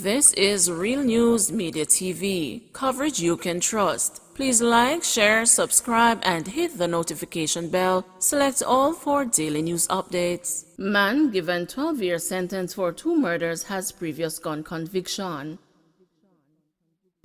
This is Real News Media TV, coverage you can trust. Please like, share, subscribe, and hit the notification bell. Select all for daily news updates. Man given 12-year sentence for 2 murders has previous gun conviction.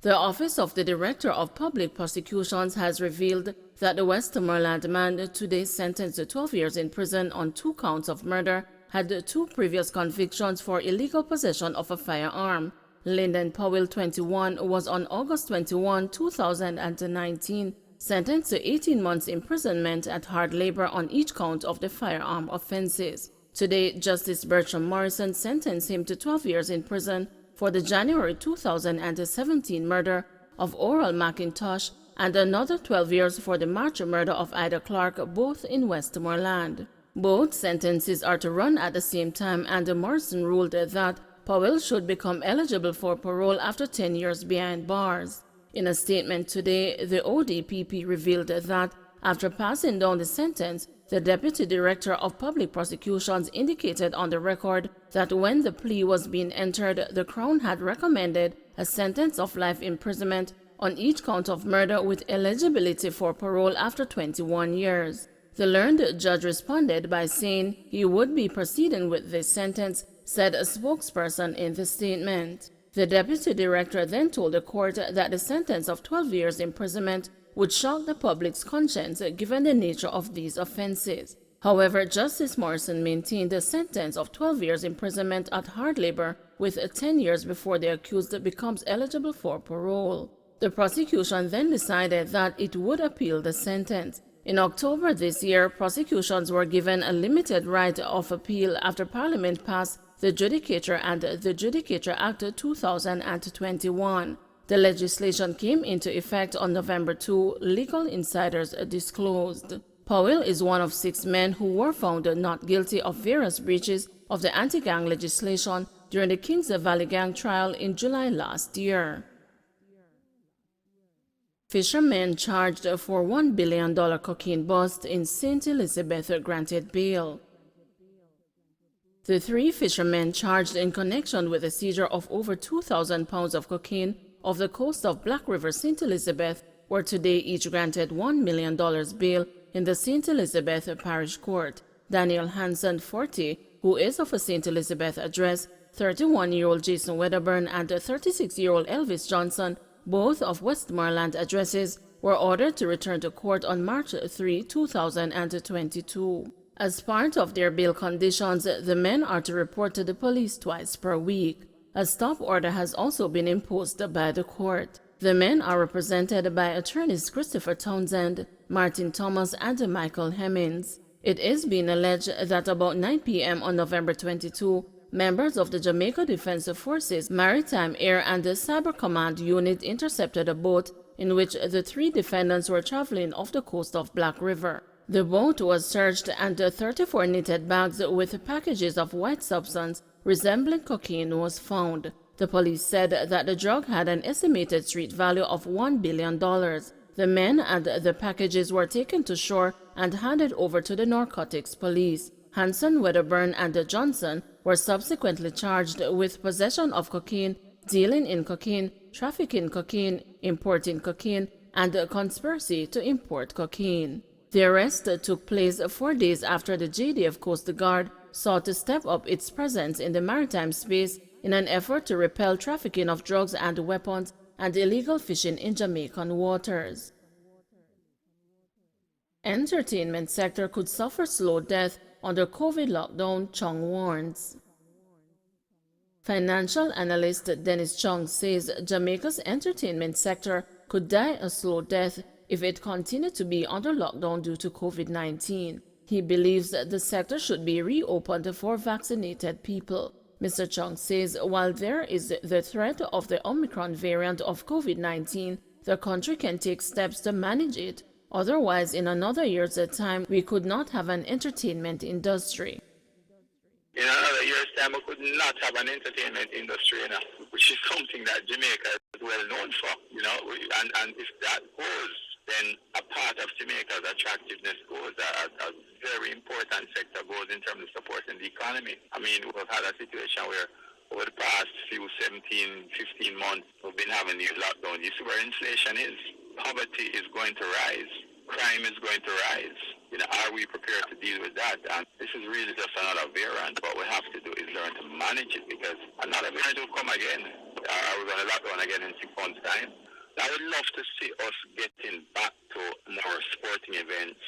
The Office of the Director of Public Prosecutions has revealed that the Westmoreland man, today sentenced to 12 years in prison on 2 counts of murder, had 2 previous convictions for illegal possession of a firearm. Lyndon Powell, 21, was on August 21, 2019, sentenced to 18 months imprisonment at hard labor on each count of the firearm offenses. Today, Justice Bertram Morrison sentenced him to 12 years in prison for the January 2017 murder of Oral McIntosh and another 12 years for the March murder of Ida Clark, both in Westmoreland. Both sentences are to run at the same time, and Morrison ruled that Powell should become eligible for parole after 10 years behind bars. In a statement today, the ODPP revealed that after passing down the sentence, the Deputy Director of Public Prosecutions indicated on the record that when the plea was being entered, the Crown had recommended a sentence of life imprisonment on each count of murder with eligibility for parole after 21 years. The learned judge responded by saying he would be proceeding with this sentence, said a spokesperson in the statement. The deputy director then told the court that the sentence of 12 years imprisonment would shock the public's conscience given the nature of these offenses. However, Justice Morrison maintained a sentence of 12 years imprisonment at hard labor with 10 years before the accused becomes eligible for parole. The prosecution then decided that it would appeal the sentence. In October this year, prosecutions were given a limited right of appeal after Parliament passed the Judicature and the Judicature Act 2021. The legislation came into effect on November 2, legal insiders disclosed. Powell is one of 6 men who were found not guilty of various breaches of the anti-gang legislation during the Kings Valley Gang trial in July last year. Fishermen charged for $1 billion cocaine bust in St. Elizabeth granted bail. The 3 fishermen charged in connection with the seizure of over 2,000 pounds of cocaine off the coast of Black River, St. Elizabeth, were today each granted $1 million bail in the St. Elizabeth Parish Court. Daniel Hansen, 40, who is of a St. Elizabeth address, 31-year-old Jason Wedderburn, and 36-year-old Elvis Johnson, both of Westmoreland addresses, were ordered to return to court on March 3, 2022. As part of their bail conditions, the men are to report to the police twice per week. A stop order has also been imposed by the court. The men are represented by attorneys Christopher Townsend, Martin Thomas, and Michael Hemmings. It is being alleged that about 9 p.m. on November 22, members of the Jamaica Defense Forces Maritime, Air, and the Cyber Command unit intercepted a boat in which the 3 defendants were traveling off the coast of Black River. The boat was searched and 34 knitted bags with packages of white substance resembling cocaine was found. The police said that the drug had an estimated street value of $1 billion. The men and the packages were taken to shore and handed over to the narcotics police. Hanson, Wedderburn, and Johnson were subsequently charged with possession of cocaine, dealing in cocaine, trafficking cocaine, importing cocaine, and conspiracy to import cocaine. The arrest took place 4 days after the JDF Coast Guard sought to step up its presence in the maritime space in an effort to repel trafficking of drugs and weapons and illegal fishing in Jamaican waters. Entertainment sector could suffer slow death under COVID lockdown, Chung warns. Financial analyst Dennis Chung says Jamaica's entertainment sector could die a slow death if it continued to be under lockdown due to COVID-19. He believes that the sector should be reopened for vaccinated people. Mr. Chung says while there is the threat of the Omicron variant of COVID-19, the country can take steps to manage it. Otherwise, in another year's time, we could not have an entertainment industry. In another year's time, we could not have an entertainment industry, which is something that Jamaica is well known for, and if that goes, then a part of Jamaica's attractiveness goes, a very important sector goes in terms of supporting the economy. I mean, we've had a situation where over the past few 17, 15 months, we've been having these lockdowns. You see where inflation is. Poverty is going to rise. Crime is going to rise. Are we prepared to deal with that? And this is really just another variant. What we have to do is learn to manage it, because another variant will come again. Are we going to lock down again in 6 months' time? I would love to see us getting back to more sporting events,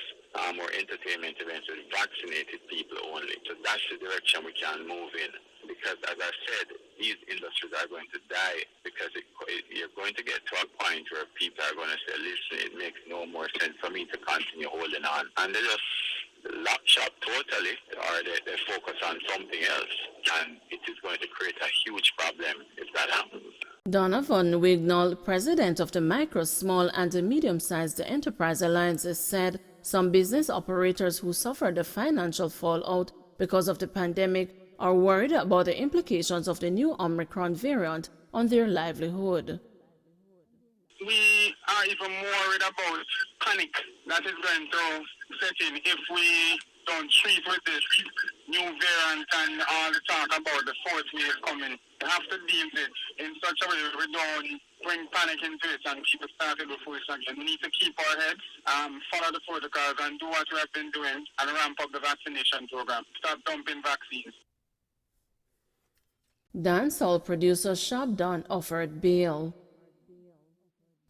more entertainment events with vaccinated people only. So that's the direction we can move in. Because, as I said, these industries are going to die, because you're going to get to a point where people are going to say, listen, it makes no more sense for me to continue holding on. And they just lock shop totally, or they focus on something else. And it is going to create a huge problem if that happens. Donovan Wignall, president of the Micro, Small and Medium-Sized Enterprise Alliance, said some business operators who suffered the financial fallout because of the pandemic are worried about the implications of the new Omicron variant on their livelihood. We are even more worried about panic that is going to set in if we don't treat with this new variant and all the talk about the fourth wave coming. We have to deal with it in such a way we don't bring panic into it and keep it started before it's again. We need to keep our heads, follow the protocols and do what we have been doing and ramp up the vaccination program. Stop dumping vaccines. Dancehall producer Shabdan offered bail.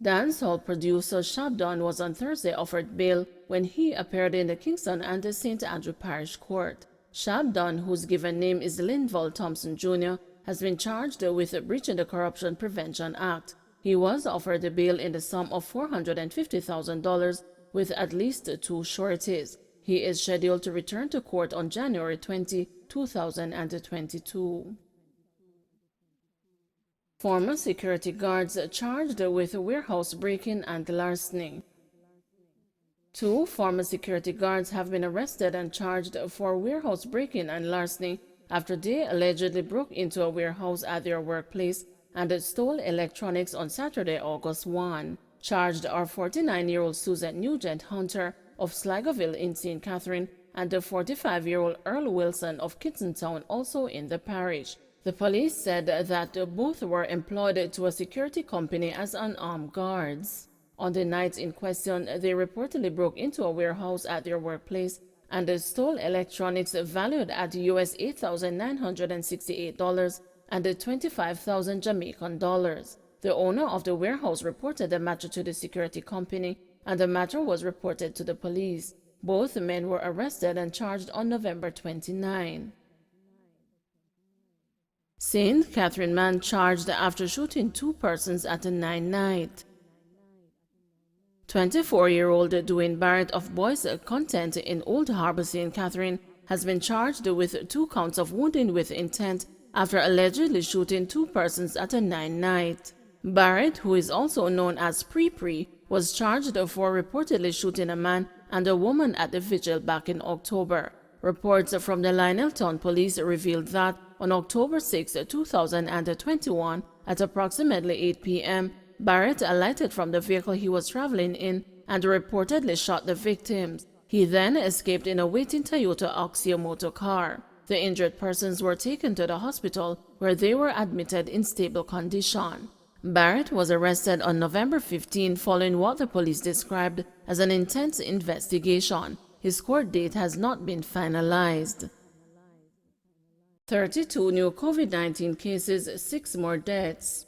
Dancehall producer Shabdan was on Thursday offered bail when he appeared in the Kingston and the St. Andrew Parish Court. Shabdan, whose given name is Linval Thompson Jr., has been charged with breaching the Corruption Prevention Act. He was offered a bail in the sum of $450,000 with at least 2 sureties. He is scheduled to return to court on January 20, 2022. Former security guards charged with warehouse break-in and larceny. 2 former security guards have been arrested and charged for warehouse break-in and larceny after they allegedly broke into a warehouse at their workplace and stole electronics on Saturday, August 1. Charged are 49-year-old Susan Nugent Hunter of Sligoville in St. Catherine and the 45-year-old Earl Wilson of Kitsentown, also in the parish. The police said that both were employed to a security company as unarmed guards. On the night in question, they reportedly broke into a warehouse at their workplace and stole electronics valued at US $8,968 and 25,000 Jamaican dollars. The owner of the warehouse reported the matter to the security company, and the matter was reported to the police. Both men were arrested and charged on November 29. St. Catherine man charged after shooting 2 persons at a 9 night. 24-year-old Dwayne Barrett of Boys Content in Old Harbor, St. Catherine, has been charged with 2 counts of wounding with intent after allegedly shooting 2 persons at a 9 night. Barrett, who is also known as Pre, was charged for reportedly shooting a man and a woman at the vigil back in October. Reports from the Lioneltown police revealed that on October 6, 2021, at approximately 8 p.m., Barrett alighted from the vehicle he was traveling in and reportedly shot the victims. He then escaped in a waiting Toyota Axia motor car. The injured persons were taken to the hospital, where they were admitted in stable condition. Barrett was arrested on November 15 following what the police described as an intense investigation. His court date has not been finalized. 32 new COVID-19 cases, 6 more deaths.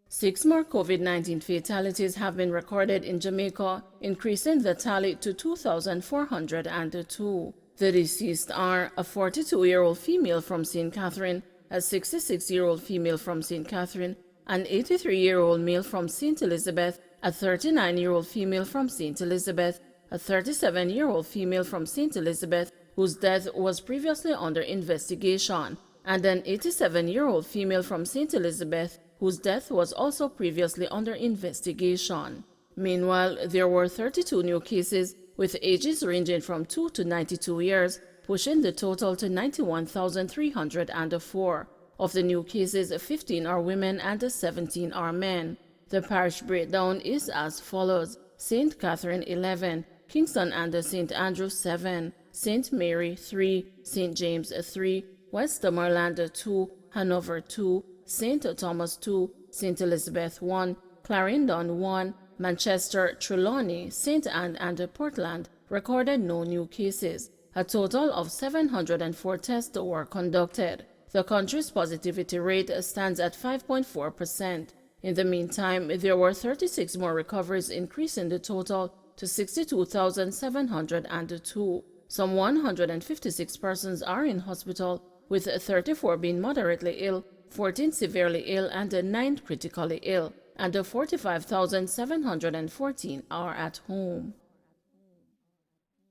6 more COVID-19 fatalities have been recorded in Jamaica, increasing the tally to 2,402. The deceased are a 42-year-old female from St. Catherine, a 66-year-old female from St. Catherine, an 83-year-old male from St. Elizabeth, a 39-year-old female from St. Elizabeth, a 37-year-old female from St. Elizabeth, whose death was previously under investigation, and an 87-year-old female from St. Elizabeth, whose death was also previously under investigation. Meanwhile, there were 32 new cases with ages ranging from 2 to 92 years, pushing the total to 91,304. Of the new cases, 15 are women and 17 are men. The parish breakdown is as follows: St. Catherine 11, Kingston and St. Andrew 7, St. Mary 3, St. James 3, Westmoreland 2, Hanover 2, St. Thomas 2, St. Elizabeth 1, Clarendon 1, Manchester, Trelawney, St. Anne, and Portland recorded no new cases. A total of 704 tests were conducted. The country's positivity rate stands at 5.4%. In the meantime, there were 36 more recoveries, increasing the total to 62,702. Some 156 persons are in hospital, with 34 being moderately ill, 14 severely ill, and 9 critically ill, and 45,714 are at home.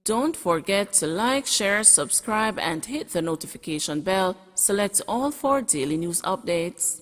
Don't forget to like, share, subscribe, and hit the notification bell. Select all for daily news updates.